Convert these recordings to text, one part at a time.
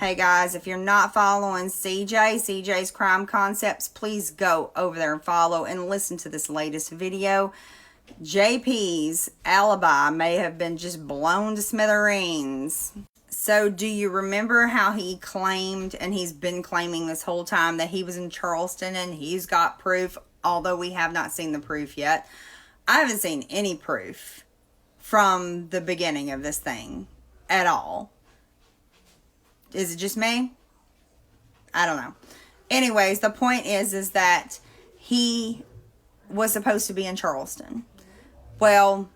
Hey guys, if you're not following CJ's Crime Concepts, please go over there and follow and listen to this latest video. JP's alibi may have been just blown to smithereens. So do you remember how he claimed, and he's been claiming this whole time, that he was in Charleston and he's got proof, although we have not seen the proof yet? I haven't seen any proof from the beginning of this thing at all. Is it just me? I don't know. Anyways, the point is that he was supposed to be in Charleston. Well,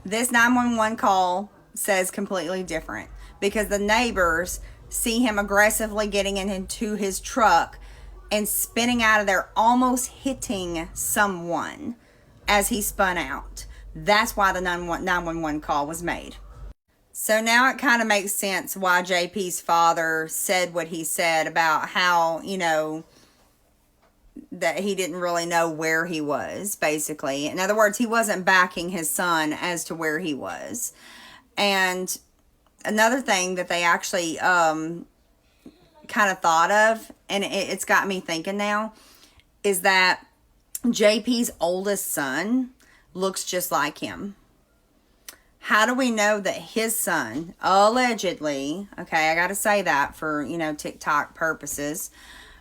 this 911 call says completely different, because the neighbors see him aggressively getting into his truck and spinning out of there, almost hitting someone as he spun out. That's why the 911 call was made. So now it kind of makes sense why JP's father said what he said about how, that he didn't really know where he was, basically. In other words, he wasn't backing his son as to where he was. And another thing that they actually kind of thought of, and it's got me thinking now, is that JP's oldest son looks just like him. How do we know that his son, allegedly, okay, I got to say that for, TikTok purposes.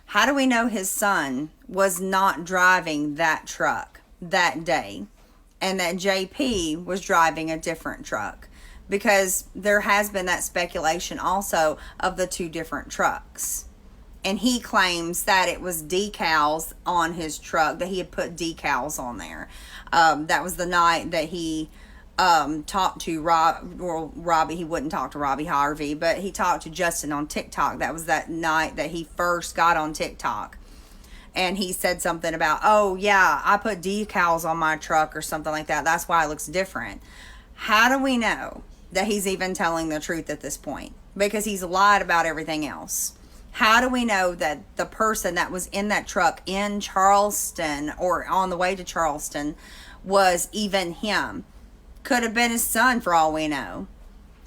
How do we know his son was not driving that truck that day and that JP was driving a different truck? Because there has been that speculation also of the two different trucks. And he claims that it was decals on his truck, that he had put decals on there. That was the night that he talked to Robbie. He wouldn't talk to Robbie Harvey, but he talked to Justin on TikTok. That was that night that he first got on TikTok. And he said something about, oh yeah, I put decals on my truck or something like that. That's why it looks different. How do we know that he's even telling the truth at this point? Because he's lied about everything else. How do we know that the person that was in that truck in Charleston or on the way to Charleston was even him? Could have been his son for all we know.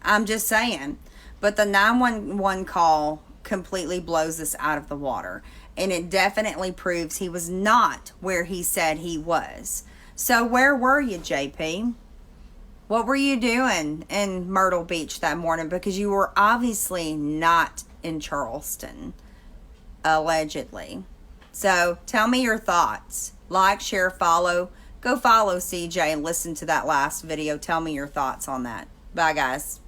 I'm just saying. But the 911 call completely blows this out of the water. And it definitely proves he was not where he said he was. So where were you, JP? What were you doing in Myrtle Beach that morning? Because you were obviously not in Charleston, allegedly. So tell me your thoughts. Like, share, follow. Go follow CJ and listen to that last video. Tell me your thoughts on that. Bye, guys.